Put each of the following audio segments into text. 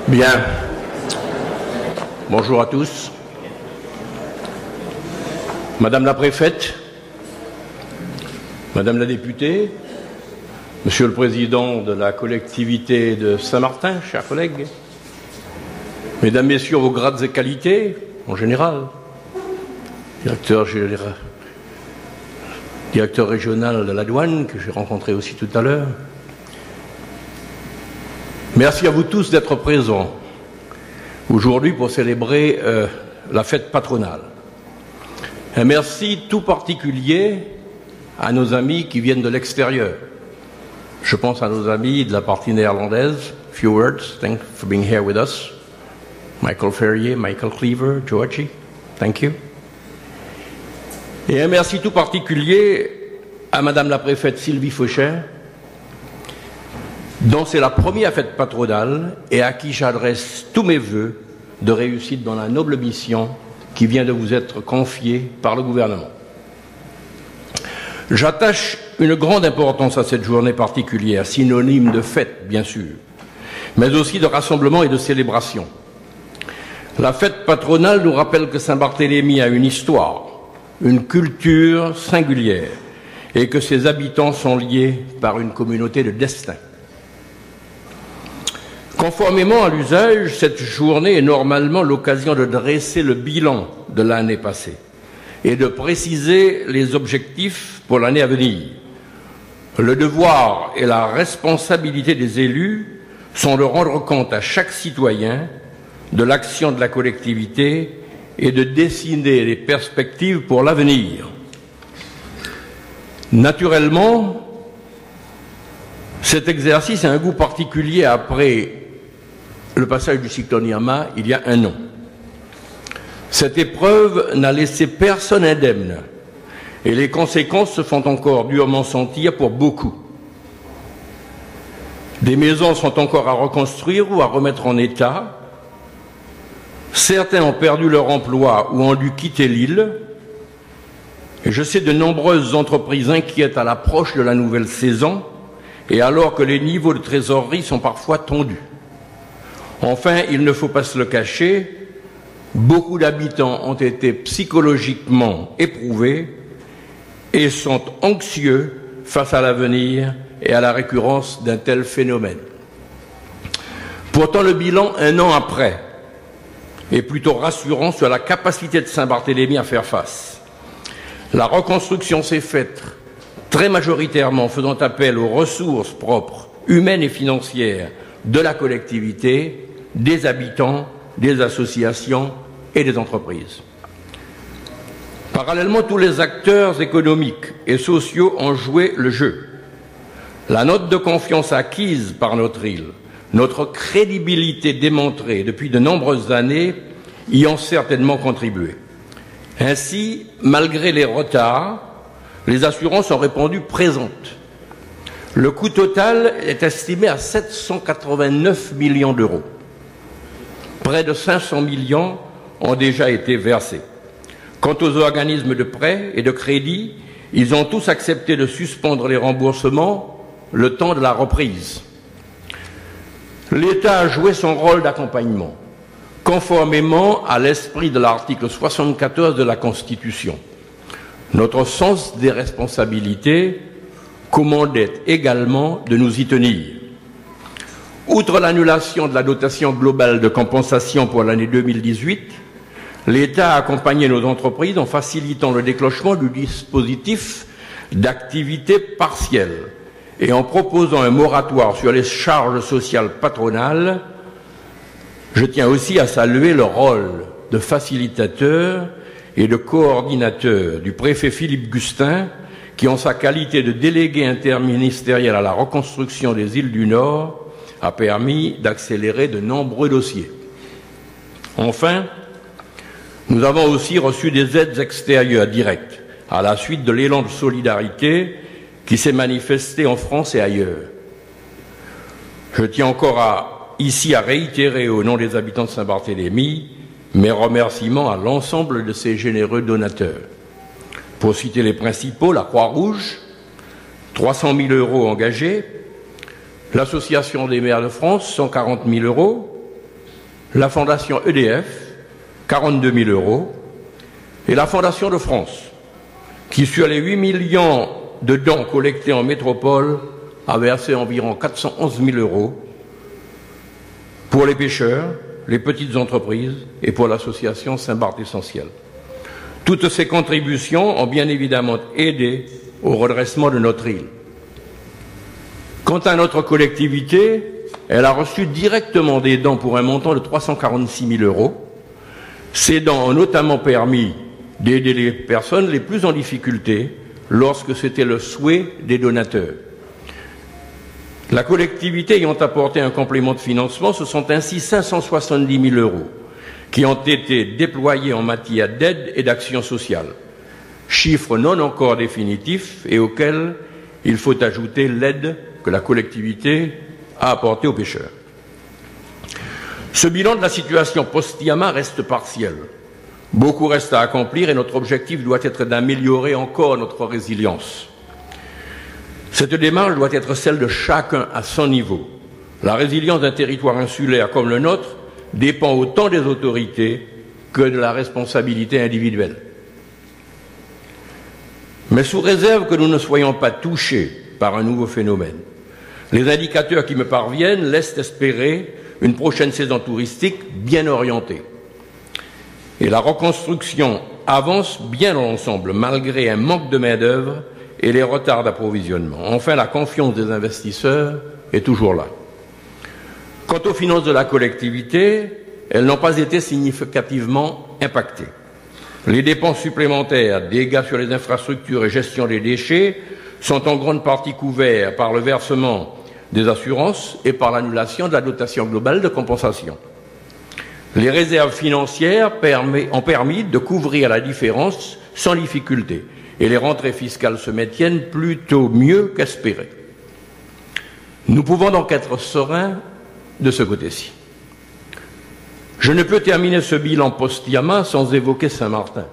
Bien. Bonjour à tous. Madame la préfète, Madame la députée, Monsieur le président de la collectivité de Saint-Martin, chers collègues, Mesdames, Messieurs, vos grades et qualités, en général, directeur régional de la douane, que j'ai rencontré aussi tout à l'heure. Merci à vous tous d'être présents aujourd'hui pour célébrer la fête patronale. Un merci tout particulier à nos amis qui viennent de l'extérieur. Je pense à nos amis de la partie néerlandaise. Few words. Thanks for being here with us. Michael Ferrier, Michael Cleaver, Georgie. Thank you. Et un merci tout particulier à Madame la préfète Sylvie Faucher, dont c'est la première fête patronale et à qui j'adresse tous mes vœux de réussite dans la noble mission qui vient de vous être confiée par le gouvernement. J'attache une grande importance à cette journée particulière, synonyme de fête, bien sûr, mais aussi de rassemblement et de célébration. La fête patronale nous rappelle que Saint-Barthélemy a une histoire, une culture singulière, et que ses habitants sont liés par une communauté de destin. Conformément à l'usage, cette journée est normalement l'occasion de dresser le bilan de l'année passée et de préciser les objectifs pour l'année à venir. Le devoir et la responsabilité des élus sont de rendre compte à chaque citoyen de l'action de la collectivité et de dessiner les perspectives pour l'avenir. Naturellement, cet exercice a un goût particulier après le passage du cyclone Irma il y a un an. Cette épreuve n'a laissé personne indemne et les conséquences se font encore durement sentir pour beaucoup. Des maisons sont encore à reconstruire ou à remettre en état. Certains ont perdu leur emploi ou ont dû quitter l'île. Et je sais de nombreuses entreprises inquiètes à l'approche de la nouvelle saison et alors que les niveaux de trésorerie sont parfois tendus. Enfin, il ne faut pas se le cacher, beaucoup d'habitants ont été psychologiquement éprouvés et sont anxieux face à l'avenir et à la récurrence d'un tel phénomène. Pourtant, le bilan, un an après, est plutôt rassurant sur la capacité de Saint-Barthélemy à faire face. La reconstruction s'est faite très majoritairement faisant appel aux ressources propres, humaines et financières de la collectivité, des habitants, des associations et des entreprises. Parallèlement, tous les acteurs économiques et sociaux ont joué le jeu. La note de confiance acquise par notre île, notre crédibilité démontrée depuis de nombreuses années y ont certainement contribué. Ainsi, malgré les retards, les assurances ont répondu présentes. Le coût total est estimé à 789 millions d'euros. Près de 500 millions ont déjà été versés. Quant aux organismes de prêt et de crédit, ils ont tous accepté de suspendre les remboursements le temps de la reprise. L'État a joué son rôle d'accompagnement, conformément à l'esprit de l'article 74 de la Constitution. Notre sens des responsabilités commandait également de nous y tenir. Outre l'annulation de la dotation globale de compensation pour l'année 2018, l'État a accompagné nos entreprises en facilitant le déclenchement du dispositif d'activité partielle et en proposant un moratoire sur les charges sociales patronales. Je tiens aussi à saluer le rôle de facilitateur et de coordinateur du préfet Philippe Gustin, qui, en sa qualité de délégué interministériel à la reconstruction des îles du Nord, a permis d'accélérer de nombreux dossiers. Enfin, nous avons aussi reçu des aides extérieures directes à la suite de l'élan de solidarité qui s'est manifesté en France et ailleurs. Je tiens encore ici à réitérer au nom des habitants de Saint-Barthélemy mes remerciements à l'ensemble de ces généreux donateurs. Pour citer les principaux, la Croix-Rouge, 300 000 € engagés, l'Association des maires de France, 140 000 €, la Fondation EDF, 42 000 euros, et la Fondation de France, qui sur les 8 millions de dons collectés en métropole a versé environ 411 000 euros pour les pêcheurs, les petites entreprises et pour l'association Saint-Barth Essentiel. Toutes ces contributions ont bien évidemment aidé au redressement de notre île. Quant à notre collectivité, elle a reçu directement des dons pour un montant de 346 000 euros. Ces dons ont notamment permis d'aider les personnes les plus en difficulté lorsque c'était le souhait des donateurs. La collectivité ayant apporté un complément de financement, ce sont ainsi 570 000 euros qui ont été déployés en matière d'aide et d'action sociale. Chiffre non encore définitif et auquel il faut ajouter l'aide que la collectivité a apportée aux pêcheurs. Ce bilan de la situation post-Iama reste partiel. Beaucoup reste à accomplir et notre objectif doit être d'améliorer encore notre résilience. Cette démarche doit être celle de chacun à son niveau. La résilience d'un territoire insulaire comme le nôtre dépend autant des autorités que de la responsabilité individuelle. Mais sous réserve que nous ne soyons pas touchés par un nouveau phénomène, les indicateurs qui me parviennent laissent espérer une prochaine saison touristique bien orientée. Et la reconstruction avance bien dans l'ensemble, malgré un manque de main-d'œuvre et les retards d'approvisionnement. Enfin, la confiance des investisseurs est toujours là. Quant aux finances de la collectivité, elles n'ont pas été significativement impactées. Les dépenses supplémentaires, dégâts sur les infrastructures et gestion des déchets sont en grande partie couverts par le versement des assurances et par l'annulation de la dotation globale de compensation. Les réserves financières ont permis de couvrir la différence sans difficulté et les rentrées fiscales se maintiennent plutôt mieux qu'espéré. Nous pouvons donc être sereins de ce côté-ci. Je ne peux terminer ce bilan post-Iama sans évoquer Saint-Martin.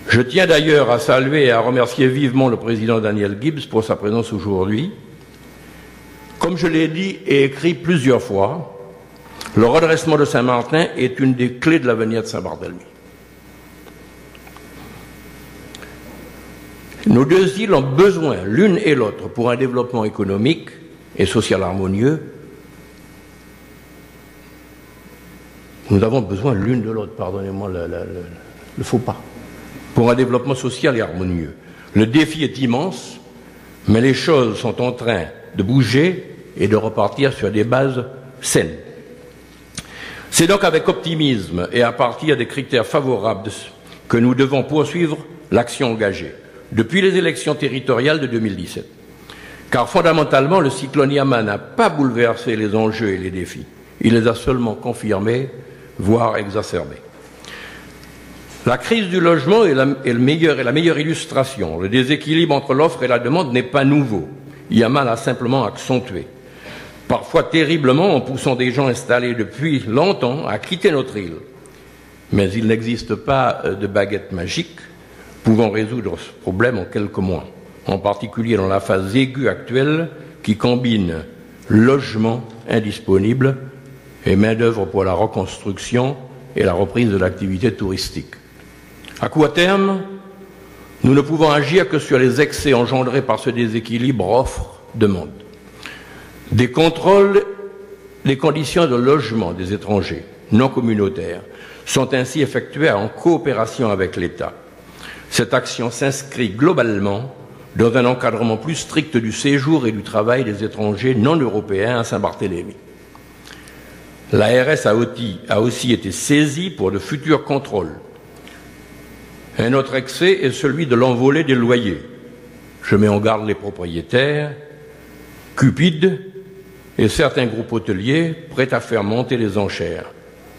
Je tiens d'ailleurs à saluer et à remercier vivement le président Daniel Gibbs pour sa présence aujourd'hui. Comme je l'ai dit et écrit plusieurs fois, le redressement de Saint-Martin est une des clés de l'avenir de Saint-Barthélemy. Nos deux îles ont besoin, l'une et l'autre, pour un développement économique et social harmonieux. Nous avons besoin l'une de l'autre, pardonnez-moi le faux pas, pour un développement social et harmonieux. Le défi est immense, mais les choses sont en train de bouger et de repartir sur des bases saines. C'est donc avec optimisme et à partir des critères favorables que nous devons poursuivre l'action engagée depuis les élections territoriales de 2017. Car fondamentalement, le cyclone Iama n'a pas bouleversé les enjeux et les défis. Il les a seulement confirmés, voire exacerbés. La crise du logement est la meilleure illustration. Le déséquilibre entre l'offre et la demande n'est pas nouveau. Iama l'a simplement accentué. Parfois terriblement en poussant des gens installés depuis longtemps à quitter notre île. Mais il n'existe pas de baguette magique pouvant résoudre ce problème en quelques mois, en particulier dans la phase aiguë actuelle qui combine logement indisponible et main-d'œuvre pour la reconstruction et la reprise de l'activité touristique. À court terme, nous ne pouvons agir que sur les excès engendrés par ce déséquilibre offre-demande. Des contrôles des conditions de logement des étrangers non communautaires sont ainsi effectués en coopération avec l'État. Cette action s'inscrit globalement dans un encadrement plus strict du séjour et du travail des étrangers non européens à Saint-Barthélemy. L'ARS a aussi été saisie pour de futurs contrôles. Un autre excès est celui de l'envolée des loyers. Je mets en garde les propriétaires, cupides et certains groupes hôteliers prêts à faire monter les enchères,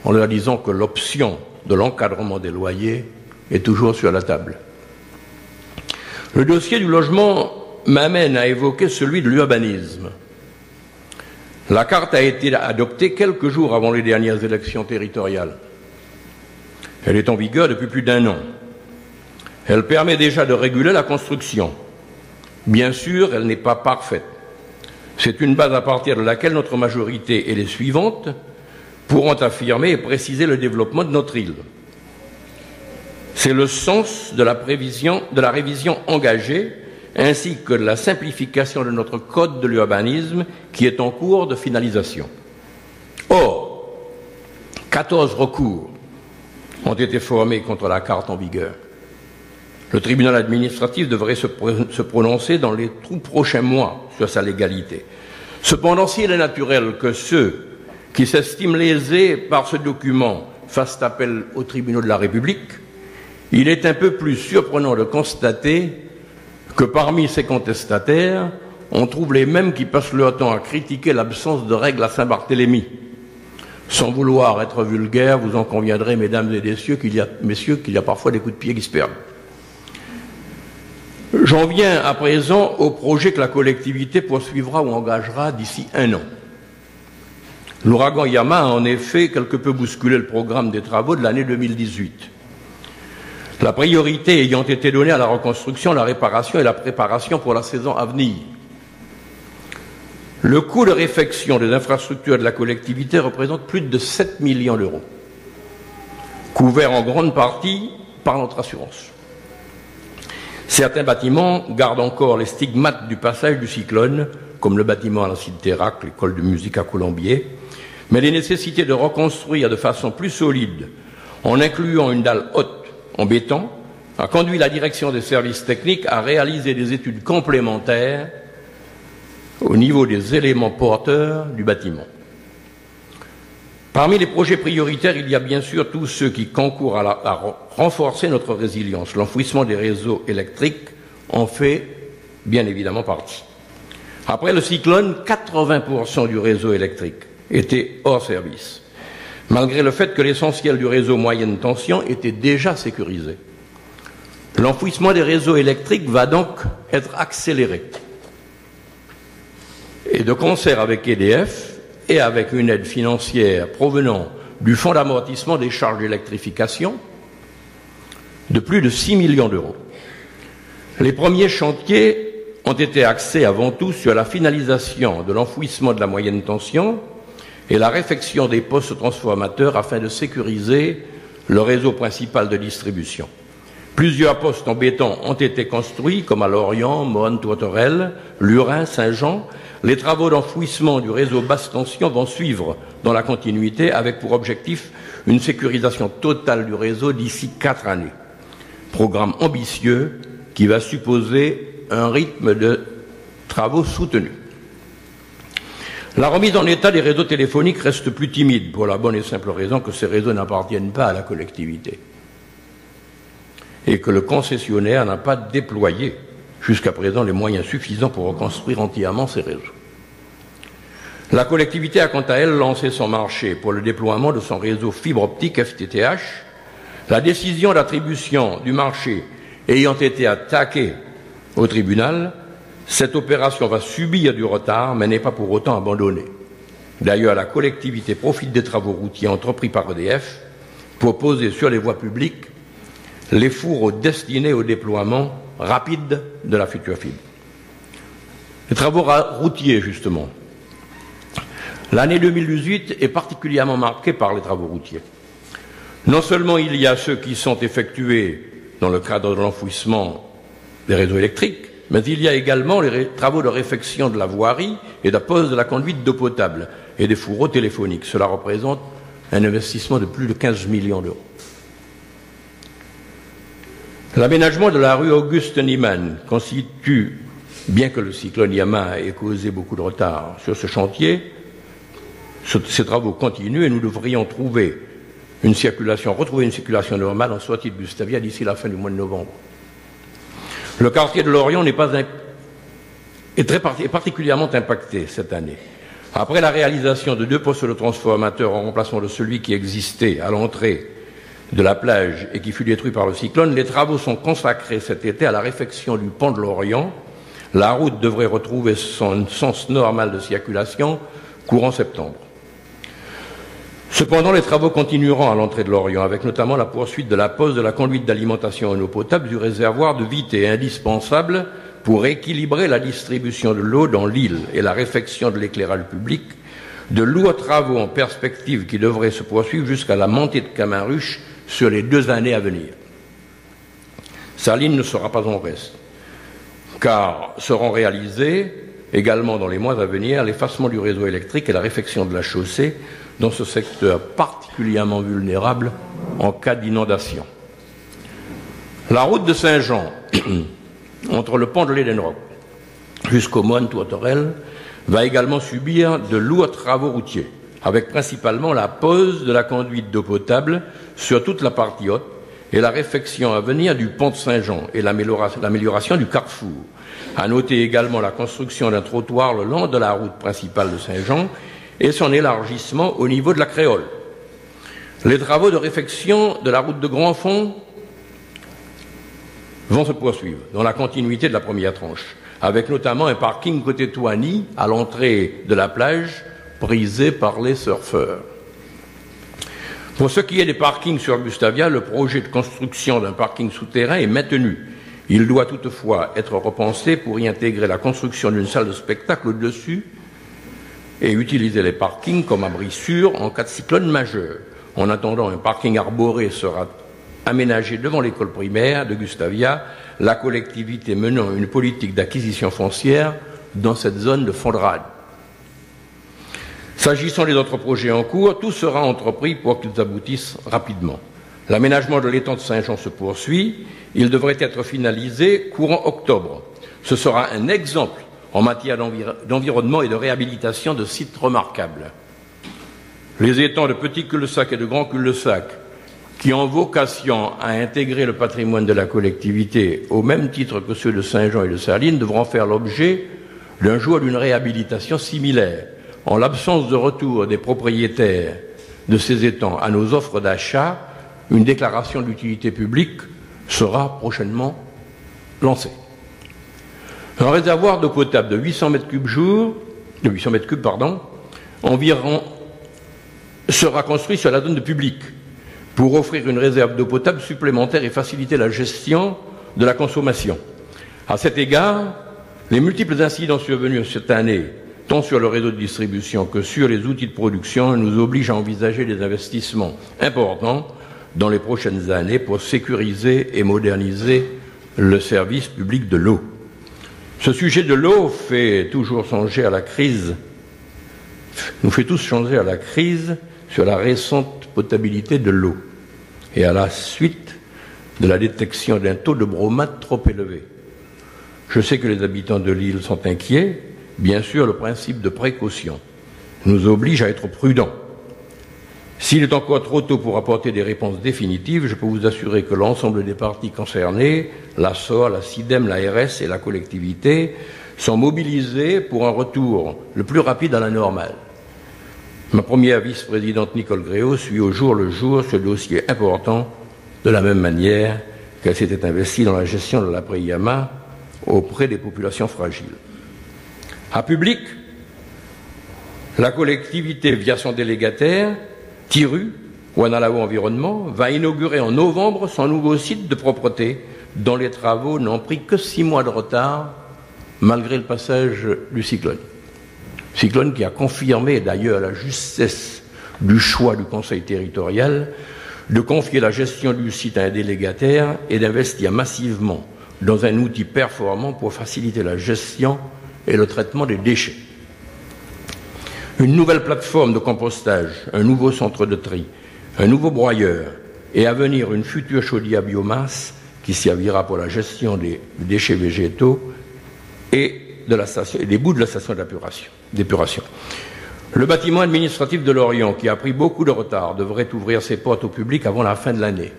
en leur disant que l'option de l'encadrement des loyers est toujours sur la table. Le dossier du logement m'amène à évoquer celui de l'urbanisme. La carte a été adoptée quelques jours avant les dernières élections territoriales. Elle est en vigueur depuis plus d'1 an. Elle permet déjà de réguler la construction. Bien sûr, elle n'est pas parfaite. C'est une base à partir de laquelle notre majorité et les suivantes pourront affirmer et préciser le développement de notre île. C'est le sens de la révision engagée, ainsi que de la simplification de notre code de l'urbanisme qui est en cours de finalisation. Or, 14 recours ont été formés contre la carte en vigueur. Le tribunal administratif devrait se prononcer dans les tout prochains mois sur sa légalité. Cependant, s'il est naturel que ceux qui s'estiment lésés par ce document fassent appel aux tribunaux de la République, il est un peu plus surprenant de constater que parmi ces contestataires, on trouve les mêmes qui passent leur temps à critiquer l'absence de règles à Saint-Barthélemy. Sans vouloir être vulgaire, vous en conviendrez, mesdames et messieurs, qu'il y a parfois des coups de pied qui se perdent. J'en viens à présent au projet que la collectivité poursuivra ou engagera d'ici 1 an. L'ouragan Yama a en effet quelque peu bousculé le programme des travaux de l'année 2018. La priorité ayant été donnée à la reconstruction, la réparation et la préparation pour la saison à venir. Le coût de réfection des infrastructures de la collectivité représente plus de 7 millions d'euros, couvert en grande partie par notre assurance. Certains bâtiments gardent encore les stigmates du passage du cyclone, comme le bâtiment à l'Ancien Terrac, l'école de musique à Colombier, mais les nécessités de reconstruire de façon plus solide, en incluant une dalle haute en béton, a conduit la direction des services techniques à réaliser des études complémentaires au niveau des éléments porteurs du bâtiment. Parmi les projets prioritaires, il y a bien sûr tous ceux qui concourent à renforcer notre résilience. L'enfouissement des réseaux électriques en fait bien évidemment partie. Après le cyclone, 80% du réseau électrique était hors service, malgré le fait que l'essentiel du réseau moyenne tension était déjà sécurisé. L'enfouissement des réseaux électriques va donc être accéléré. Et de concert avec EDF et avec une aide financière provenant du Fonds d'amortissement des charges d'électrification de plus de 6 millions d'euros. Les premiers chantiers ont été axés avant tout sur la finalisation de l'enfouissement de la moyenne tension et la réfection des postes transformateurs afin de sécuriser le réseau principal de distribution. Plusieurs postes en béton ont été construits, comme à Lorient, Mohon, Tourterelle, Lurin, Saint-Jean. Les travaux d'enfouissement du réseau basse tension vont suivre dans la continuité, avec pour objectif une sécurisation totale du réseau d'ici 4 années. Programme ambitieux qui va supposer un rythme de travaux soutenu. La remise en état des réseaux téléphoniques reste plus timide, pour la bonne et simple raison que ces réseaux n'appartiennent pas à la collectivité et que le concessionnaire n'a pas déployé jusqu'à présent les moyens suffisants pour reconstruire entièrement ces réseaux. La collectivité a quant à elle lancé son marché pour le déploiement de son réseau fibre optique FTTH. La décision d'attribution du marché ayant été attaquée au tribunal, cette opération va subir du retard, mais n'est pas pour autant abandonnée. D'ailleurs, la collectivité profite des travaux routiers entrepris par EDF pour poser sur les voies publiques les fourreaux destinés au déploiement rapide de la future fibre. Les travaux routiers, justement. L'année 2018 est particulièrement marquée par les travaux routiers. Non seulement il y a ceux qui sont effectués dans le cadre de l'enfouissement des réseaux électriques, mais il y a également les travaux de réfection de la voirie et de pose de la conduite d'eau potable et des fourreaux téléphoniques. Cela représente un investissement de plus de 15 millions d'euros. L'aménagement de la rue Auguste Niemann constitue, bien que le cyclone Yama ait causé beaucoup de retard sur ce chantier, ces travaux continuent et nous devrions retrouver une circulation normale en sortie de Gustavia d'ici la fin du mois de novembre. Le quartier de Lorient est particulièrement impacté cette année. Après la réalisation de 2 postes de transformateurs en remplacement de celui qui existait à l'entrée de la plage et qui fut détruit par le cyclone, les travaux sont consacrés cet été à la réfection du pont de l'Orient. La route devrait retrouver son sens normal de circulation courant septembre. Cependant, les travaux continueront à l'entrée de l'Orient, avec notamment la poursuite de la pose de la conduite d'alimentation en eau potable du réservoir de Vité, indispensable pour équilibrer la distribution de l'eau dans l'île et la réfection de l'éclairage public de lourds travaux en perspective qui devraient se poursuivre jusqu'à la montée de Camaruche sur les 2 années à venir. Saline ne sera pas en reste, car seront réalisés également dans les mois à venir l'effacement du réseau électrique et la réfection de la chaussée dans ce secteur particulièrement vulnérable en cas d'inondation. La route de Saint-Jean, entre le pont de l'Edenrock jusqu'au Moine Tourterelle, va également subir de lourds travaux routiers, avec principalement la pose de la conduite d'eau potable sur toute la partie haute et la réfection à venir du pont de Saint-Jean et l'amélioration du carrefour. À noter également la construction d'un trottoir le long de la route principale de Saint-Jean et son élargissement au niveau de la Créole. Les travaux de réfection de la route de Grandfond vont se poursuivre dans la continuité de la première tranche, avec notamment un parking côté Touani à l'entrée de la plage prisé par les surfeurs. Pour ce qui est des parkings sur Gustavia, le projet de construction d'un parking souterrain est maintenu. Il doit toutefois être repensé pour y intégrer la construction d'une salle de spectacle au-dessus et utiliser les parkings comme abri sûr en cas de cyclone majeur. En attendant, un parking arboré sera aménagé devant l'école primaire de Gustavia, la collectivité menant une politique d'acquisition foncière dans cette zone de Fondrade. S'agissant des autres projets en cours, tout sera entrepris pour qu'ils aboutissent rapidement. L'aménagement de l'étang de Saint-Jean se poursuit. Il devrait être finalisé courant octobre. Ce sera un exemple en matière d'environnement et de réhabilitation de sites remarquables. Les étangs de petits cul-de-sac et de grands cul-de-sac, qui ont vocation à intégrer le patrimoine de la collectivité au même titre que ceux de Saint-Jean et de Saline, devront faire l'objet d'un jour d'une réhabilitation similaire. En l'absence de retour des propriétaires de ces étangs à nos offres d'achat, une déclaration d'utilité publique sera prochainement lancée. Un réservoir d'eau potable de 800 mètres cubes environ sera construit sur la zone de public pour offrir une réserve d'eau potable supplémentaire et faciliter la gestion de la consommation. À cet égard, les multiples incidents survenus cette année, tant sur le réseau de distribution que sur les outils de production, nous obligent à envisager des investissements importants dans les prochaines années pour sécuriser et moderniser le service public de l'eau. Ce sujet de l'eau fait toujours songer à la crise, nous fait tous songer à la crise sur la récente potabilité de l'eau et à la suite de la détection d'un taux de bromate trop élevé. Je sais que les habitants de l'île sont inquiets. Bien sûr, le principe de précaution nous oblige à être prudents. S'il est encore trop tôt pour apporter des réponses définitives, je peux vous assurer que l'ensemble des parties concernées, la SOR, la SIDEM, l'ARS et la collectivité, sont mobilisés pour un retour le plus rapide à la normale. Ma première vice-présidente Nicole Gréau suit au jour le jour ce dossier important de la même manière qu'elle s'était investie dans la gestion de l'après-Yama auprès des populations fragiles. À Public, la collectivité, via son délégataire, Tiru, Wanalao Environnement, va inaugurer en novembre son nouveau site de propreté dont les travaux n'ont pris que 6 mois de retard malgré le passage du cyclone. Cyclone qui a confirmé d'ailleurs la justesse du choix du Conseil territorial de confier la gestion du site à un délégataire et d'investir massivement dans un outil performant pour faciliter la gestion et le traitement des déchets. Une nouvelle plateforme de compostage, un nouveau centre de tri, un nouveau broyeur et à venir une future chaudière biomasse qui servira pour la gestion des déchets végétaux et des bouts de la station d'épuration. Le bâtiment administratif de Lorient, qui a pris beaucoup de retard, devrait ouvrir ses portes au public avant la fin de l'année.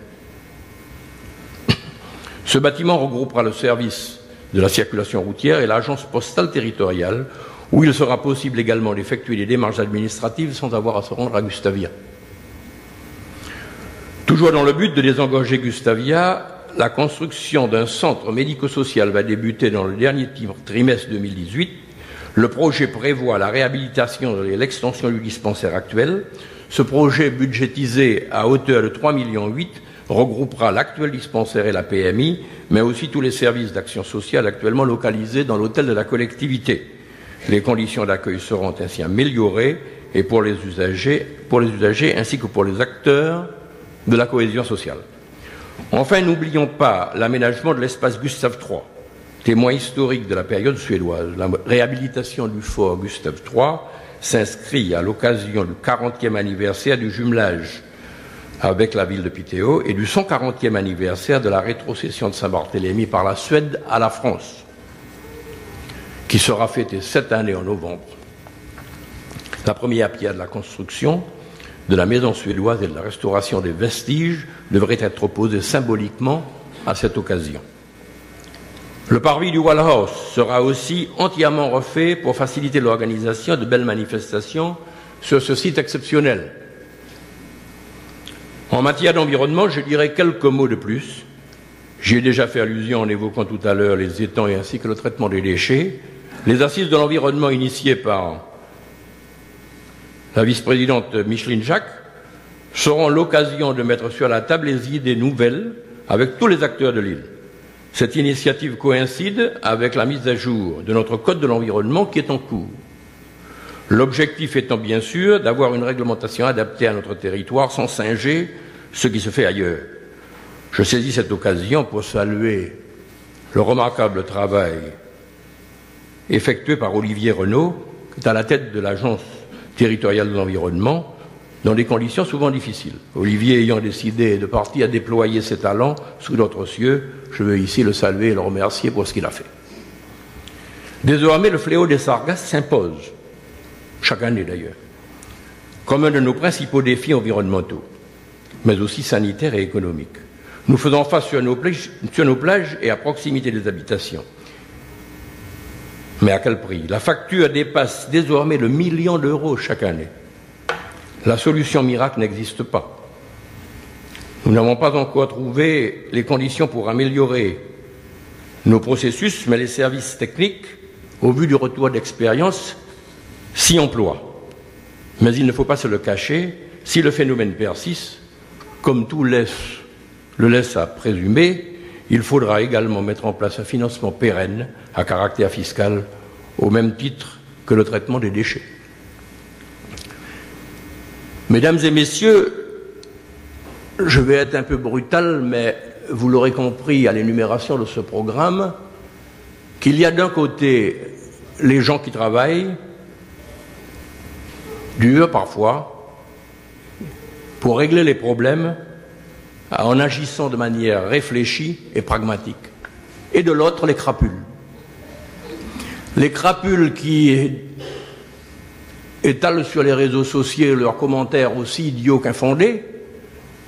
Ce bâtiment regroupera le service de la circulation routière et l'agence postale territoriale, où il sera possible également d'effectuer des démarches administratives sans avoir à se rendre à Gustavia. Toujours dans le but de désengorger Gustavia, la construction d'un centre médico-social va débuter dans le dernier trimestre 2018. Le projet prévoit la réhabilitation et l'extension du dispensaire actuel. Ce projet, budgétisé à hauteur de 3,8 millions, regroupera l'actuel dispensaire et la PMI, mais aussi tous les services d'action sociale actuellement localisés dans l'hôtel de la collectivité. Les conditions d'accueil seront ainsi améliorées et pour les usagers ainsi que pour les acteurs de la cohésion sociale. Enfin, n'oublions pas l'aménagement de l'espace Gustave III, témoin historique de la période suédoise. La réhabilitation du fort Gustave III s'inscrit à l'occasion du 40e anniversaire du jumelage avec la ville de Piteå et du 140e anniversaire de la rétrocession de Saint-Barthélemy par la Suède à la France, qui sera fêtée cette année en novembre. La première pierre de la construction de la maison suédoise et de la restauration des vestiges devrait être posée symboliquement à cette occasion. Le parvis du Wallhaus sera aussi entièrement refait pour faciliter l'organisation de belles manifestations sur ce site exceptionnel. En matière d'environnement, je dirais quelques mots de plus. J'y ai déjà fait allusion en évoquant tout à l'heure les étangs et ainsi que le traitement des déchets. Les assises de l'environnement initiées par la vice-présidente Micheline Jacques seront l'occasion de mettre sur la table les idées nouvelles avec tous les acteurs de l'île. Cette initiative coïncide avec la mise à jour de notre Code de l'environnement qui est en cours. L'objectif étant bien sûr d'avoir une réglementation adaptée à notre territoire sans singer ce qui se fait ailleurs. Je saisis cette occasion pour saluer le remarquable travail effectué par Olivier Renaud, qui est à la tête de l'Agence territoriale de l'environnement, dans des conditions souvent difficiles. Olivier ayant décidé de partir déployer ses talents sous d'autres cieux, je veux ici le saluer et le remercier pour ce qu'il a fait. Désormais, le fléau des sargasses s'impose, chaque année d'ailleurs, comme un de nos principaux défis environnementaux, mais aussi sanitaires et économiques. Nous faisons face sur nos plages et à proximité des habitations. Mais à quel prix? La facture dépasse désormais le 1 million d'euros chaque année. La solution miracle n'existe pas. Nous n'avons pas encore trouvé les conditions pour améliorer nos processus, mais les services techniques, au vu du retour d'expérience, s'y emploient. Mais il ne faut pas se le cacher, si le phénomène persiste, comme tout le laisse à présumer, il faudra également mettre en place un financement pérenne à caractère fiscal au même titre que le traitement des déchets. Mesdames et messieurs, je vais être un peu brutal, mais vous l'aurez compris à l'énumération de ce programme, qu'il y a d'un côté les gens qui travaillent, dur parfois, pour régler les problèmes en agissant de manière réfléchie et pragmatique. Et de l'autre, les crapules. Les crapules qui étalent sur les réseaux sociaux leurs commentaires aussi idiots qu'infondés,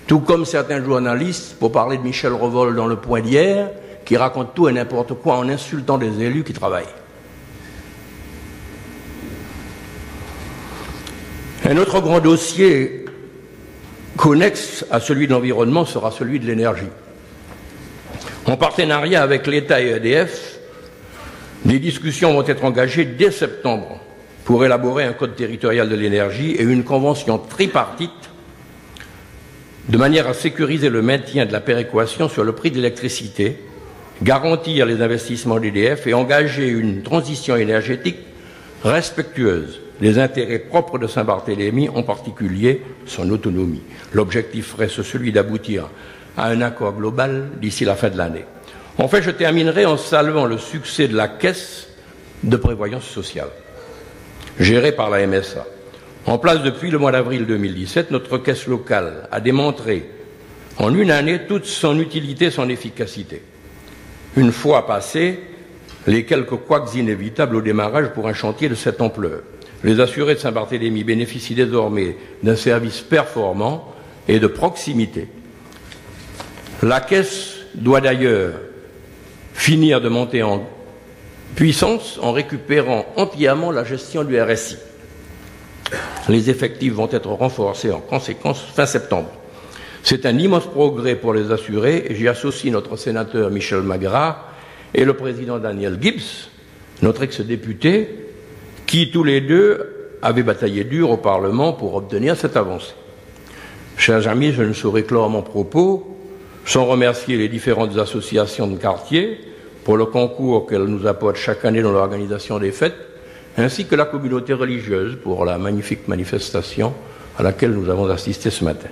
tout comme certains journalistes, pour parler de Michel Revol dans Le Point d'hier, qui racontent tout et n'importe quoi en insultant des élus qui travaillent. Un autre grand dossier connexe à celui de l'environnement sera celui de l'énergie. En partenariat avec l'État et EDF, des discussions vont être engagées dès septembre pour élaborer un code territorial de l'énergie et une convention tripartite de manière à sécuriser le maintien de la péréquation sur le prix de l'électricité, garantir les investissements d'EDF et engager une transition énergétique respectueuse des intérêts propres de Saint-Barthélemy, en particulier son autonomie. L'objectif reste celui d'aboutir à un accord global d'ici la fin de l'année. Enfin, je terminerai en saluant le succès de la Caisse de prévoyance sociale, gérée par la MSA. En place depuis le mois d'avril 2017, notre caisse locale a démontré en une année toute son utilité et son efficacité. Une fois passés les quelques couacs inévitables au démarrage pour un chantier de cette ampleur, les assurés de Saint-Barthélemy bénéficient désormais d'un service performant et de proximité. La Caisse doit d'ailleurs finir de monter en puissance en récupérant entièrement la gestion du RSI. Les effectifs vont être renforcés en conséquence fin septembre. C'est un immense progrès pour les assurés et j'y associe notre sénateur Michel Magras et le président Daniel Gibbs, notre ex-député, qui tous les deux avaient bataillé dur au Parlement pour obtenir cette avancée. Chers amis, je ne saurais clore mon propos sans remercier les différentes associations de quartier pour le concours qu'elles nous apportent chaque année dans l'organisation des fêtes, ainsi que la communauté religieuse pour la magnifique manifestation à laquelle nous avons assisté ce matin.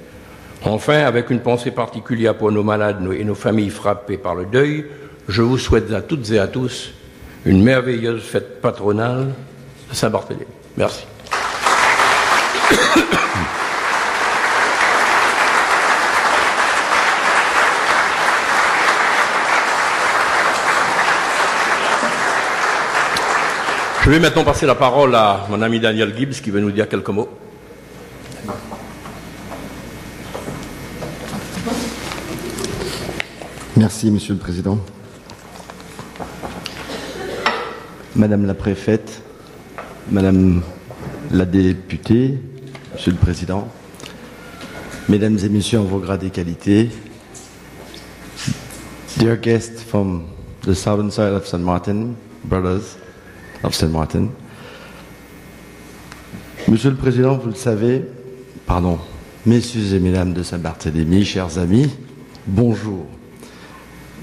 Enfin, avec une pensée particulière pour nos malades et nos familles frappées par le deuil, je vous souhaite à toutes et à tous une merveilleuse fête patronale de Saint-Barthélemy. Merci. Je vais maintenant passer la parole à mon ami Daniel Gibbs qui va nous dire quelques mots. Merci, Monsieur le Président. Madame la Préfète, Madame la députée, Monsieur le Président, Mesdames et Messieurs en vos grades et qualités, dear guests from the southern side of St. Martin, brothers of St. Martin. Monsieur le Président, vous le savez, Messieurs et Mesdames de Saint-Barthélemy, chers amis, bonjour.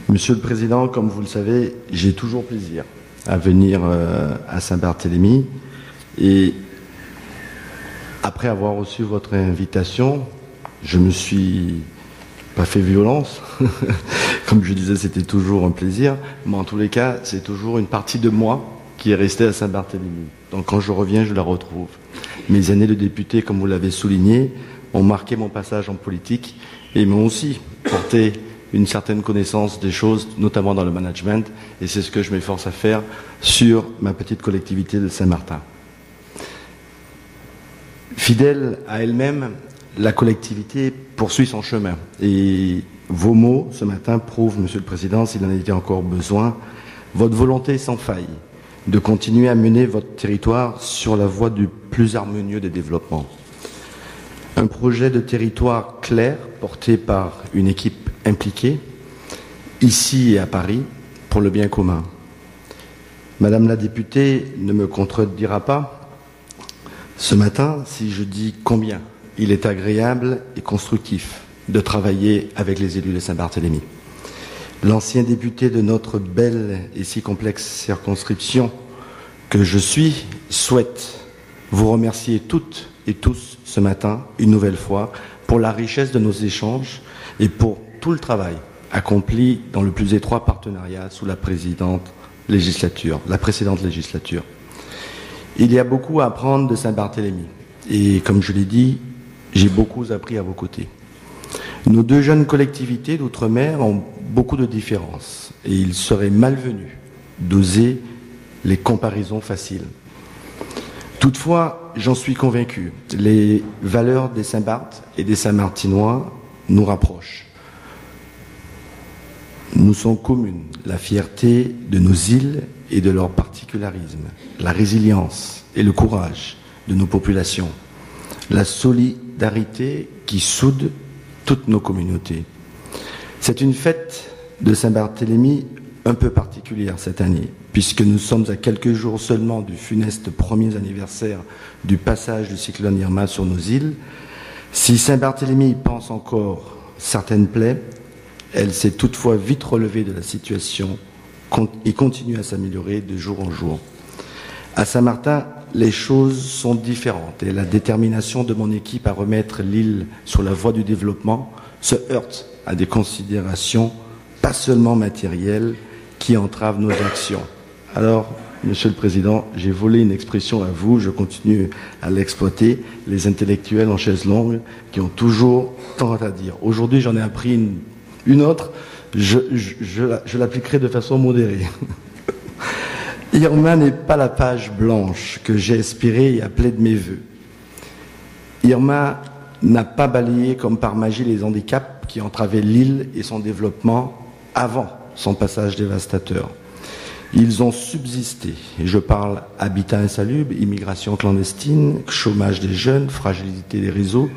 Monsieur le Président, comme vous le savez, j'ai toujours plaisir à venir à Saint-Barthélemy et après avoir reçu votre invitation, je me suis pas fait violence. Comme je disais, c'était toujours un plaisir, mais en tous les cas, c'est toujours une partie de moi qui est restée à Saint-Barthélemy. Donc quand je reviens, je la retrouve. Mes années de député, comme vous l'avez souligné, ont marqué mon passage en politique et m'ont aussi porté une certaine connaissance des choses, notamment dans le management, et c'est ce que je m'efforce à faire sur ma petite collectivité de Saint-Martin. Fidèle à elle-même, la collectivité poursuit son chemin. Et vos mots, ce matin, prouvent, Monsieur le Président, s'il en était encore besoin, votre volonté sans faille de continuer à mener votre territoire sur la voie du plus harmonieux des développements. Un projet de territoire clair, porté par une équipe impliquée, ici et à Paris, pour le bien commun. Madame la députée ne me contredira pas ce matin si je dis combien il est agréable et constructif de travailler avec les élus de Saint-Barthélemy. L'ancien député de notre belle et si complexe circonscription que je suis souhaite vous remercier toutes et tous ce matin, une nouvelle fois, pour la richesse de nos échanges et pour tout le travail accompli dans le plus étroit partenariat sous la précédente législature. Il y a beaucoup à apprendre de Saint-Barthélemy et comme je l'ai dit, j'ai beaucoup appris à vos côtés. Nos deux jeunes collectivités d'outre-mer ont beaucoup de différences et il serait malvenu d'oser les comparaisons faciles. Toutefois, j'en suis convaincu, les valeurs des Saint-Barth et des Saint-Martinois nous rapprochent. Nous sont communes la fierté de nos îles et de leur particularisme, la résilience et le courage de nos populations, la solidarité qui soude toutes nos communautés. C'est une fête de Saint-Barthélemy un peu particulière cette année, puisque nous sommes à quelques jours seulement du funeste premier anniversaire du passage du cyclone Irma sur nos îles. Si Saint-Barthélemy pense encore certaines plaies, elle s'est toutefois vite relevée de la situation et continue à s'améliorer de jour en jour. À Saint-Martin, les choses sont différentes et la détermination de mon équipe à remettre l'île sur la voie du développement se heurte à des considérations pas seulement matérielles qui entravent nos actions. Alors, Monsieur le Président, j'ai volé une expression à vous, je continue à l'exploiter, les intellectuels en chaise longue qui ont toujours tant à dire. Aujourd'hui, j'en ai appris une autre, je l'appliquerai de façon modérée. Irma n'est pas la page blanche que j'ai espérée et appelée de mes voeux. Irma n'a pas balayé comme par magie les handicaps qui entravaient l'île et son développement avant son passage dévastateur. Ils ont subsisté, et je parle habitat insalubre, immigration clandestine, chômage des jeunes, fragilité des réseaux,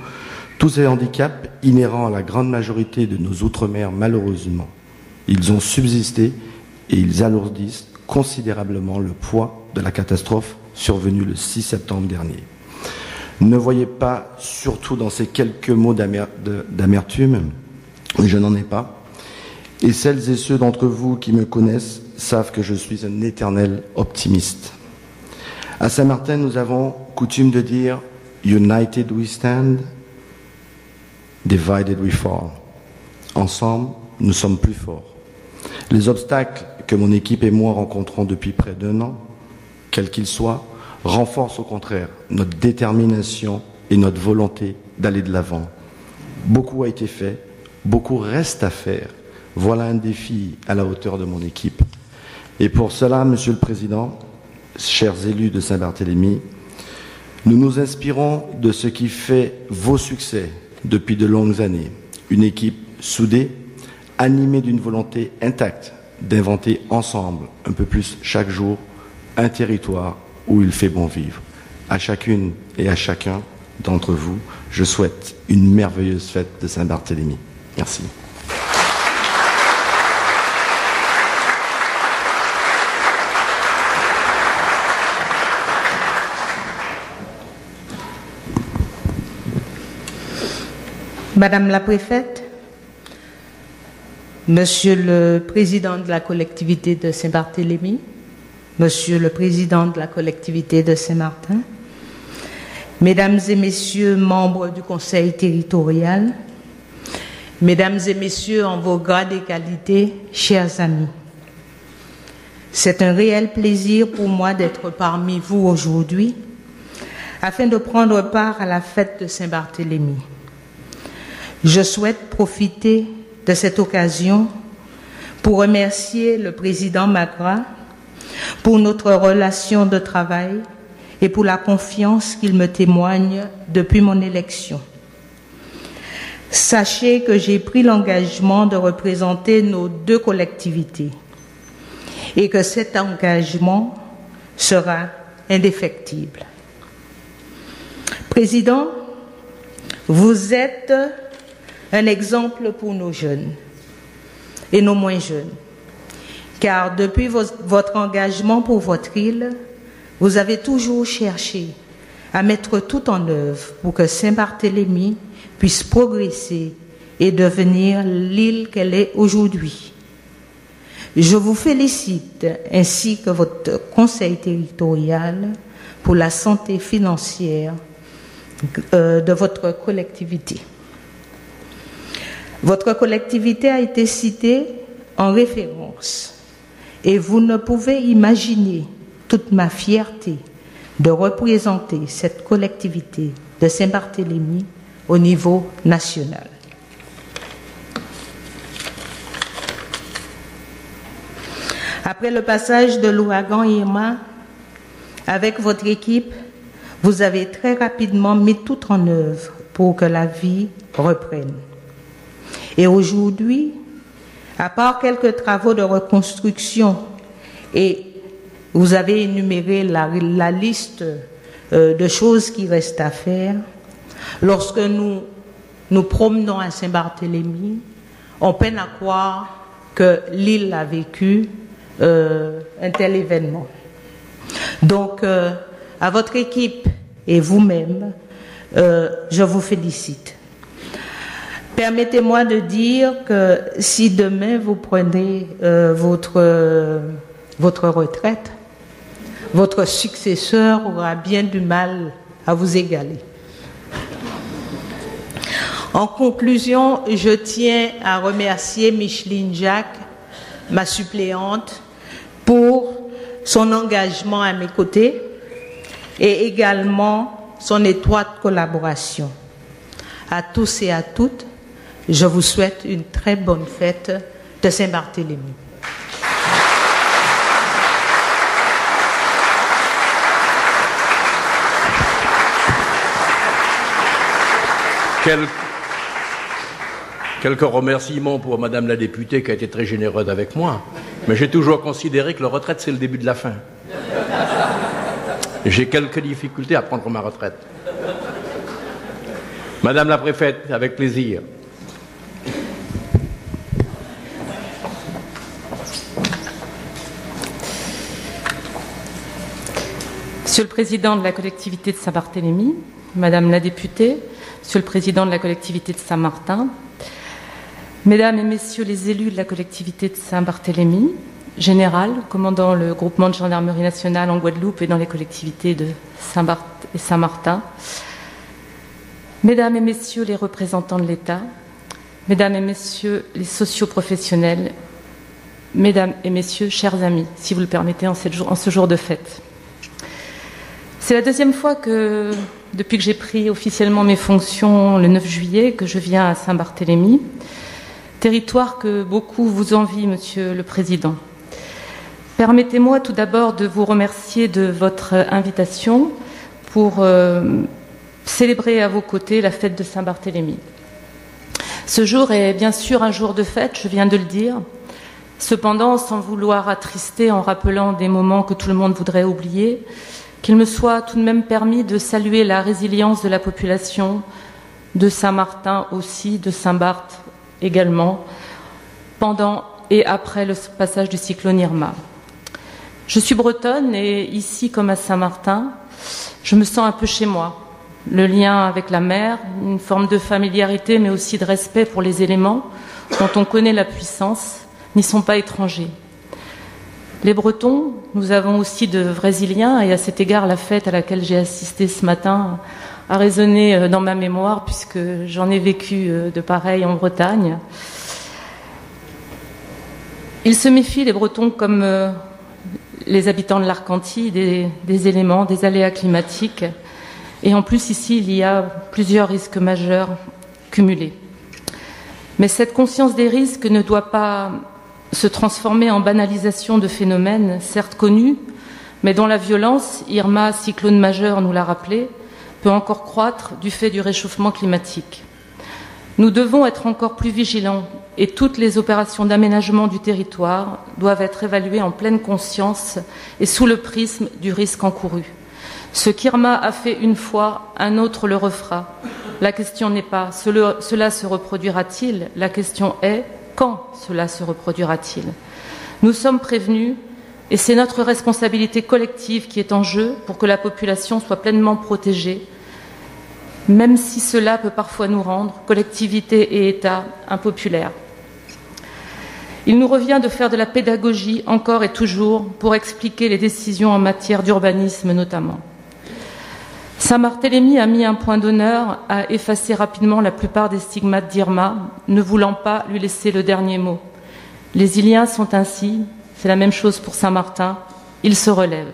tous ces handicaps inhérents à la grande majorité de nos outre-mer malheureusement. Ils ont subsisté et ils alourdissent considérablement le poids de la catastrophe survenue le 6 septembre dernier. Ne voyez pas, surtout dans ces quelques mots d'amertume, je n'en ai pas, et celles et ceux d'entre vous qui me connaissent savent que je suis un éternel optimiste. À Saint-Martin, nous avons coutume de dire « United we stand, divided we fall ». Ensemble, nous sommes plus forts. Les obstacles que mon équipe et moi rencontrons depuis près d'1 an, quels qu'ils soient, renforcent au contraire notre détermination et notre volonté d'aller de l'avant. Beaucoup a été fait, beaucoup reste à faire. Voilà un défi à la hauteur de mon équipe. Et pour cela, Monsieur le Président, chers élus de Saint-Barthélemy, nous nous inspirons de ce qui fait vos succès depuis de longues années. Une équipe soudée, animée d'une volonté intacte d'inventer ensemble, un peu plus chaque jour, un territoire où il fait bon vivre. À chacune et à chacun d'entre vous, je souhaite une merveilleuse fête de Saint-Barthélemy. Merci. Madame la préfète, Monsieur le président de la collectivité de Saint-Barthélemy, Monsieur le président de la collectivité de Saint-Martin, Mesdames et Messieurs membres du Conseil territorial, Mesdames et Messieurs en vos grades et qualités, chers amis, c'est un réel plaisir pour moi d'être parmi vous aujourd'hui afin de prendre part à la fête de Saint-Barthélemy. Je souhaite profiter de cette occasion pour remercier le président Magra pour notre relation de travail et pour la confiance qu'il me témoigne depuis mon élection. Sachez que j'ai pris l'engagement de représenter nos 2 collectivités et que cet engagement sera indéfectible. Président, vous êtes un exemple pour nos jeunes et nos moins jeunes, car depuis votre engagement pour votre île, vous avez toujours cherché à mettre tout en œuvre pour que Saint-Barthélemy puisse progresser et devenir l'île qu'elle est aujourd'hui. Je vous félicite ainsi que votre conseil territorial pour la santé financière de votre collectivité. Votre collectivité a été citée en référence et vous ne pouvez imaginer toute ma fierté de représenter cette collectivité de Saint-Barthélemy au niveau national. Après le passage de l'ouragan Irma, avec votre équipe, vous avez très rapidement mis tout en œuvre pour que la vie reprenne. Et aujourd'hui, à part quelques travaux de reconstruction, et vous avez énuméré la liste de choses qui restent à faire, lorsque nous nous promenons à Saint-Barthélemy, on peine à croire que l'île a vécu un tel événement. Donc, à votre équipe et vous-même, je vous félicite. Permettez-moi de dire que si demain vous prenez votre retraite, votre successeur aura bien du mal à vous égaler. En conclusion, je tiens à remercier Micheline Jacques, ma suppléante, pour son engagement à mes côtés et également son étroite collaboration. À tous et à toutes, je vous souhaite une très bonne fête de Saint-Barthélemy. Quelques remerciements pour Madame la députée qui a été très généreuse avec moi. Mais j'ai toujours considéré que la retraite, c'est le début de la fin. J'ai quelques difficultés à prendre ma retraite. Madame la préfète, avec plaisir. Monsieur le Président de la collectivité de Saint-Barthélemy, Madame la députée, Monsieur le Président de la collectivité de Saint-Martin, Mesdames et Messieurs les élus de la collectivité de Saint-Barthélemy, général, commandant le groupement de gendarmerie nationale en Guadeloupe et dans les collectivités de Saint-Barth et Saint-Martin, Mesdames et Messieurs les représentants de l'État, Mesdames et Messieurs les socioprofessionnels, Mesdames et Messieurs, chers amis, si vous le permettez, en ce jour de fête. C'est la deuxième fois que, depuis que j'ai pris officiellement mes fonctions le 9 juillet, que je viens à Saint-Barthélemy, territoire que beaucoup vous envient, Monsieur le Président. Permettez-moi tout d'abord de vous remercier de votre invitation pour célébrer à vos côtés la fête de Saint-Barthélemy. Ce jour est bien sûr un jour de fête, je viens de le dire, cependant sans vouloir attrister en rappelant des moments que tout le monde voudrait oublier, qu'il me soit tout de même permis de saluer la résilience de la population de Saint-Martin aussi, de Saint-Barth également, pendant et après le passage du cyclone Irma. Je suis bretonne et ici, comme à Saint-Martin, je me sens un peu chez moi. Le lien avec la mer, une forme de familiarité, mais aussi de respect pour les éléments dont on connaît la puissance, n'y sont pas étrangers. Les Bretons, nous avons aussi de vrais Iliens, et à cet égard, la fête à laquelle j'ai assisté ce matin a résonné dans ma mémoire, puisque j'en ai vécu de pareil en Bretagne. Ils se méfient, les Bretons, comme les habitants de l'Arcantie, des éléments, des aléas climatiques. Et en plus, ici, il y a plusieurs risques majeurs cumulés. Mais cette conscience des risques ne doit pas se transformer en banalisation de phénomènes, certes connus, mais dont la violence, Irma, cyclone majeur, nous l'a rappelé, peut encore croître du fait du réchauffement climatique. Nous devons être encore plus vigilants et toutes les opérations d'aménagement du territoire doivent être évaluées en pleine conscience et sous le prisme du risque encouru. Ce qu'Irma a fait une fois, un autre le refera. La question n'est pas cela se reproduira-t-il, la question est quand cela se reproduira-t-il. Nous sommes prévenus et c'est notre responsabilité collective qui est en jeu pour que la population soit pleinement protégée, même si cela peut parfois nous rendre, collectivité et État, impopulaires. Il nous revient de faire de la pédagogie encore et toujours pour expliquer les décisions en matière d'urbanisme notamment. Saint-Barthélemy a mis un point d'honneur à effacer rapidement la plupart des stigmates d'Irma, ne voulant pas lui laisser le dernier mot. Les Iliens sont ainsi, c'est la même chose pour Saint-Martin, ils se relèvent.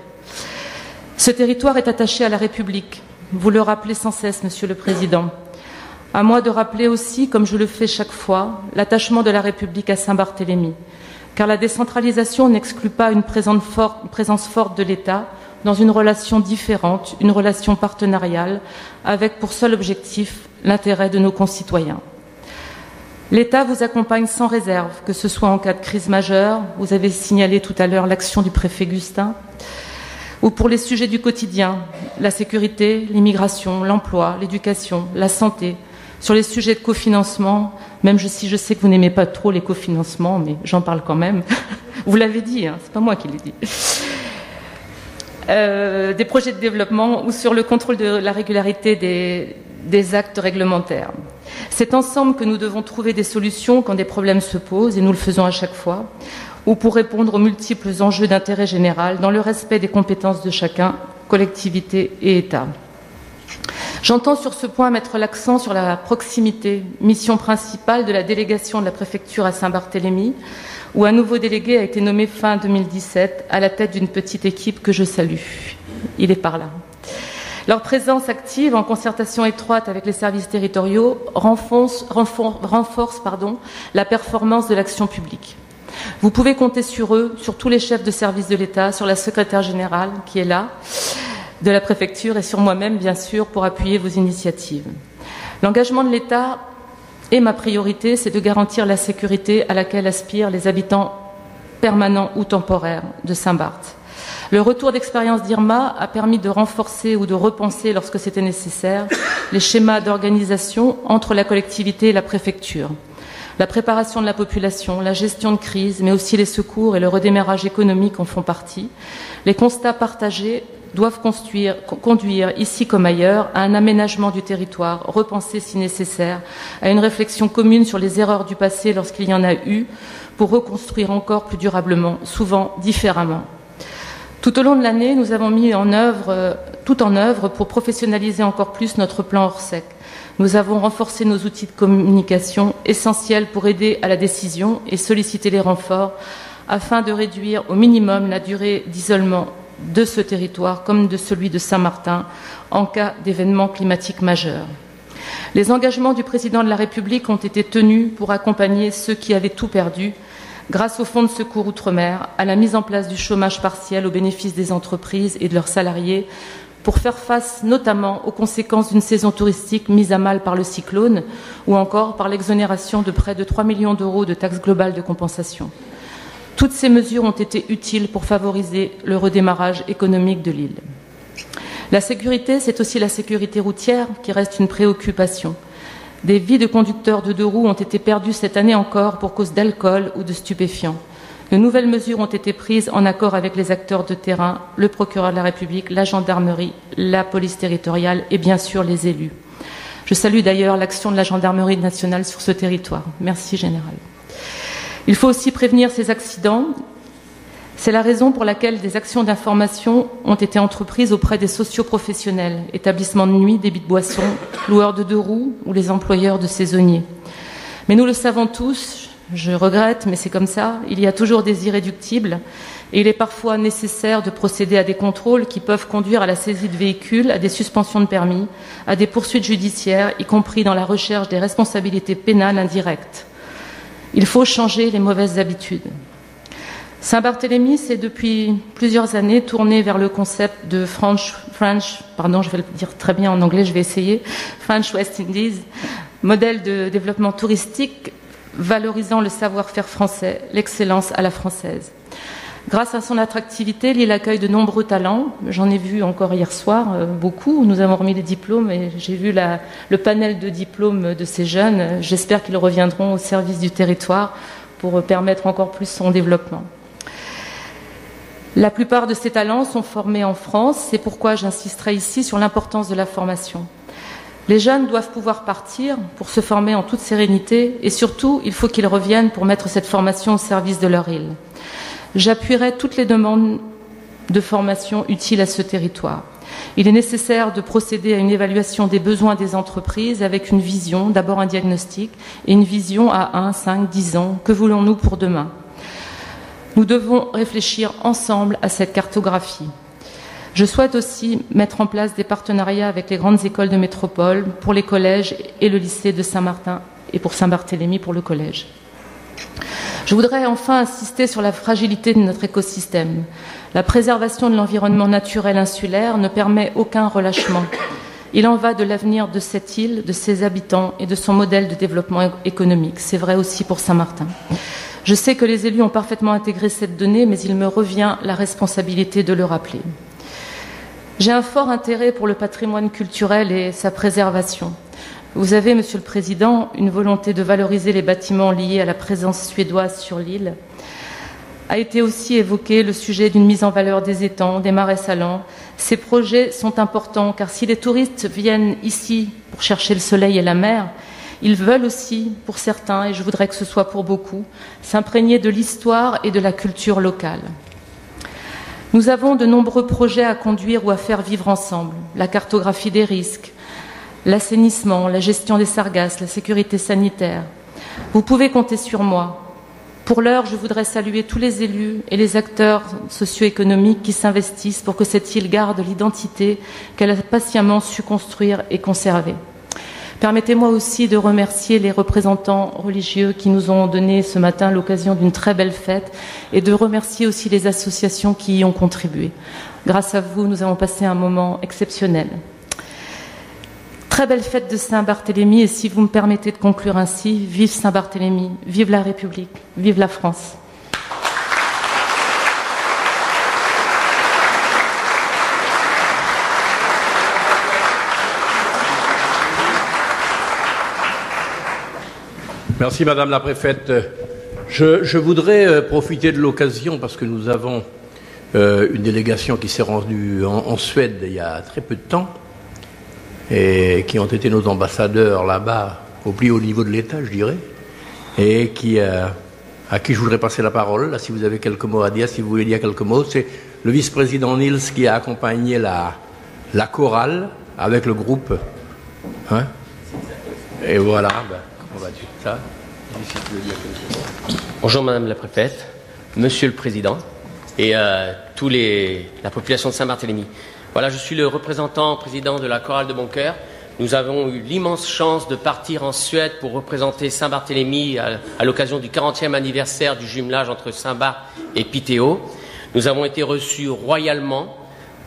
Ce territoire est attaché à la République, vous le rappelez sans cesse, Monsieur le Président. À moi de rappeler aussi, comme je le fais chaque fois, l'attachement de la République à Saint-Barthélemy, car la décentralisation n'exclut pas une présence forte de l'État, dans une relation différente, une relation partenariale, avec pour seul objectif l'intérêt de nos concitoyens. L'État vous accompagne sans réserve, que ce soit en cas de crise majeure, vous avez signalé tout à l'heure l'action du préfet Gustin, ou pour les sujets du quotidien, la sécurité, l'immigration, l'emploi, l'éducation, la santé, sur les sujets de cofinancement, même si je sais que vous n'aimez pas trop les cofinancements, mais j'en parle quand même. Vous l'avez dit, hein, c'est pas moi qui l'ai dit. Des projets de développement ou sur le contrôle de la régularité des actes réglementaires. C'est ensemble que nous devons trouver des solutions quand des problèmes se posent, et nous le faisons à chaque fois, ou pour répondre aux multiples enjeux d'intérêt général dans le respect des compétences de chacun, collectivité et État. J'entends sur ce point mettre l'accent sur la proximité, mission principale de la délégation de la préfecture à Saint-Barthélemy, où un nouveau délégué a été nommé fin 2017 à la tête d'une petite équipe que je salue. Il est par là. Leur présence active, en concertation étroite avec les services territoriaux, renforce la performance de l'action publique. Vous pouvez compter sur eux, sur tous les chefs de service de l'État, sur la secrétaire générale qui est là, de la préfecture, et sur moi-même, bien sûr, pour appuyer vos initiatives. L'engagement de l'État et ma priorité, c'est de garantir la sécurité à laquelle aspirent les habitants permanents ou temporaires de Saint-Barth. Le retour d'expérience d'Irma a permis de renforcer ou de repenser, lorsque c'était nécessaire, les schémas d'organisation entre la collectivité et la préfecture. La préparation de la population, la gestion de crise, mais aussi les secours et le redémarrage économique en font partie. Les constats partagés doivent conduire, ici comme ailleurs, à un aménagement du territoire, repensé si nécessaire, à une réflexion commune sur les erreurs du passé lorsqu'il y en a eu, pour reconstruire encore plus durablement, souvent différemment. Tout au long de l'année, nous avons mis tout en œuvre pour professionnaliser encore plus notre plan Orsec. Nous avons renforcé nos outils de communication essentiels pour aider à la décision et solliciter les renforts afin de réduire au minimum la durée d'isolement de ce territoire comme de celui de Saint-Martin en cas d'événements climatiques majeurs. Les engagements du président de la République ont été tenus pour accompagner ceux qui avaient tout perdu grâce au Fonds de secours Outre-mer, à la mise en place du chômage partiel au bénéfice des entreprises et de leurs salariés, pour faire face notamment aux conséquences d'une saison touristique mise à mal par le cyclone ou encore par l'exonération de près de 3 millions d'euros de taxe globale de compensation. Toutes ces mesures ont été utiles pour favoriser le redémarrage économique de l'île. La sécurité, c'est aussi la sécurité routière qui reste une préoccupation. Des vies de conducteurs de 2 roues ont été perdues cette année encore pour cause d'alcool ou de stupéfiants. De nouvelles mesures ont été prises en accord avec les acteurs de terrain, le procureur de la République, la gendarmerie, la police territoriale et bien sûr les élus. Je salue d'ailleurs l'action de la gendarmerie nationale sur ce territoire. Merci, Général. Il faut aussi prévenir ces accidents. C'est la raison pour laquelle des actions d'information ont été entreprises auprès des socioprofessionnels, établissements de nuit, débits de boissons, loueurs de 2 roues ou les employeurs de saisonniers. Mais nous le savons tous, je regrette, mais c'est comme ça, il y a toujours des irréductibles et il est parfois nécessaire de procéder à des contrôles qui peuvent conduire à la saisie de véhicules, à des suspensions de permis, à des poursuites judiciaires, y compris dans la recherche des responsabilités pénales indirectes. Il faut changer les mauvaises habitudes. Saint-Barthélemy s'est depuis plusieurs années tourné vers le concept de French, je vais le dire très bien en anglais, je vais essayer, French West Indies, modèle de développement touristique valorisant le savoir-faire français, l'excellence à la française. Grâce à son attractivité, l'île accueille de nombreux talents. J'en ai vu encore hier soir beaucoup. Nous avons remis des diplômes et j'ai vu le panel de diplômes de ces jeunes. J'espère qu'ils reviendront au service du territoire pour permettre encore plus son développement. La plupart de ces talents sont formés en France, c'est pourquoi j'insisterai ici sur l'importance de la formation. Les jeunes doivent pouvoir partir pour se former en toute sérénité et surtout, il faut qu'ils reviennent pour mettre cette formation au service de leur île. J'appuierai toutes les demandes de formation utiles à ce territoire. Il est nécessaire de procéder à une évaluation des besoins des entreprises avec une vision, d'abord un diagnostic, et une vision à 1, 5, 10 ans. Que voulons-nous pour demain ? Nous devons réfléchir ensemble à cette cartographie. Je souhaite aussi mettre en place des partenariats avec les grandes écoles de métropole pour les collèges et le lycée de Saint-Martin et pour Saint-Barthélemy pour le collège. Je voudrais enfin insister sur la fragilité de notre écosystème. La préservation de l'environnement naturel insulaire ne permet aucun relâchement. Il en va de l'avenir de cette île, de ses habitants et de son modèle de développement économique. C'est vrai aussi pour Saint-Martin. Je sais que les élus ont parfaitement intégré cette donnée, mais il me revient la responsabilité de le rappeler. J'ai un fort intérêt pour le patrimoine culturel et sa préservation. Vous avez, Monsieur le Président, une volonté de valoriser les bâtiments liés à la présence suédoise sur l'île. A été aussi évoqué le sujet d'une mise en valeur des étangs, des marais salants. Ces projets sont importants car si les touristes viennent ici pour chercher le soleil et la mer, ils veulent aussi, pour certains, et je voudrais que ce soit pour beaucoup, s'imprégner de l'histoire et de la culture locale. Nous avons de nombreux projets à conduire ou à faire vivre ensemble. La cartographie des risques, l'assainissement, la gestion des sargasses, la sécurité sanitaire. Vous pouvez compter sur moi. Pour l'heure, je voudrais saluer tous les élus et les acteurs socio-économiques qui s'investissent pour que cette île garde l'identité qu'elle a patiemment su construire et conserver. Permettez-moi aussi de remercier les représentants religieux qui nous ont donné ce matin l'occasion d'une très belle fête et de remercier aussi les associations qui y ont contribué. Grâce à vous, nous avons passé un moment exceptionnel. Très belle fête de Saint-Barthélemy et si vous me permettez de conclure ainsi, vive Saint-Barthélemy, vive la République, vive la France. Merci Madame la Préfète. Je voudrais profiter de l'occasion, parce que nous avons une délégation qui s'est rendue en Suède il y a très peu de temps et qui ont été nos ambassadeurs là-bas au plus haut niveau de l'État, je dirais, et à qui je voudrais passer la parole. Là, si vous avez quelques mots à dire, si vous voulez dire quelques mots, c'est le vice-président Niels qui a accompagné la chorale avec le groupe. Hein? Et voilà, comment vas-tu? Ça? Bonjour Madame la Préfète, Monsieur le Président et la population de Saint-Barthélemy. Voilà, je suis le représentant président de la chorale de Boncoeur. Nous avons eu l'immense chance de partir en Suède pour représenter Saint-Barthélemy à l'occasion du 40e anniversaire du jumelage entre Saint-Barth et Piteå. Nous avons été reçus royalement.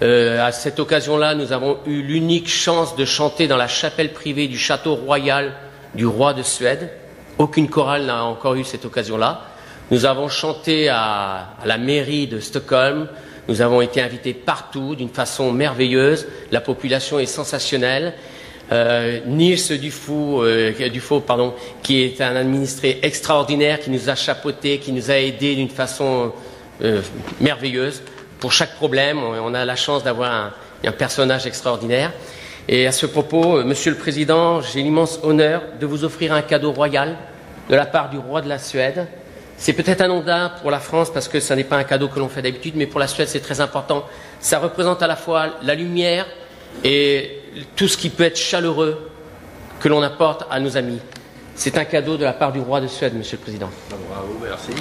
À cette occasion-là, nous avons eu l'unique chance de chanter dans la chapelle privée du château royal du roi de Suède. Aucune chorale n'a encore eu cette occasion-là. Nous avons chanté à la mairie de Stockholm. Nous avons été invités partout d'une façon merveilleuse. La population est sensationnelle. Niels Dufaux, qui est un administré extraordinaire, qui nous a chapeautés, qui nous a aidés d'une façon merveilleuse. Pour chaque problème, on a la chance d'avoir un personnage extraordinaire. Et à ce propos, Monsieur le Président, j'ai l'immense honneur de vous offrir un cadeau royal de la part du roi de la Suède. C'est peut-être anodin pour la France parce que ce n'est pas un cadeau que l'on fait d'habitude, mais pour la Suède c'est très important. Ça représente à la fois la lumière et tout ce qui peut être chaleureux que l'on apporte à nos amis. C'est un cadeau de la part du roi de Suède, Monsieur le Président. Bravo, merci.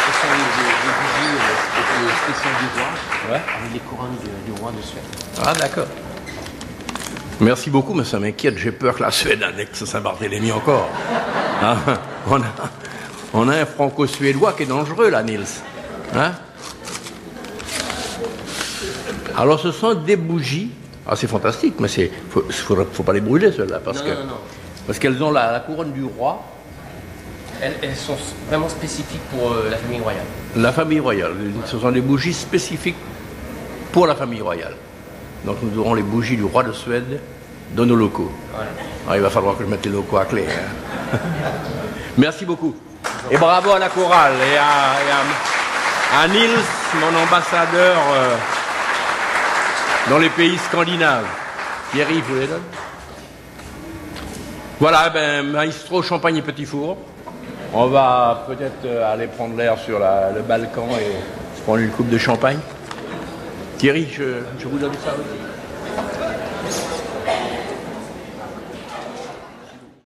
Ce sont les bougies spéciales du roi, Ouais. avec les couronnes du roi de Suède. Ah, d'accord. Merci beaucoup, mais ça m'inquiète. J'ai peur que la Suède annexe Saint-Barthélemy encore. Hein? On a un franco-suédois qui est dangereux, là, Niels. Hein? Alors, ce sont des bougies. Ah, c'est fantastique, mais faut pas les brûler, celles-là, parce qu'elles ont la couronne du roi. Elles sont vraiment spécifiques pour la famille royale. La famille royale. Ce sont des bougies spécifiques pour la famille royale. Donc nous aurons les bougies du roi de Suède dans nos locaux. Voilà. Alors, il va falloir que je mette les locaux à clé. Hein. Merci beaucoup. Et bravo à la chorale et à Niels, mon ambassadeur dans les pays scandinaves. Thierry, vous les donne? Voilà, maestro, champagne et petit four. On va peut-être aller prendre l'air sur le balcon et se prendre une coupe de champagne. Thierry, je vous donne ça aussi.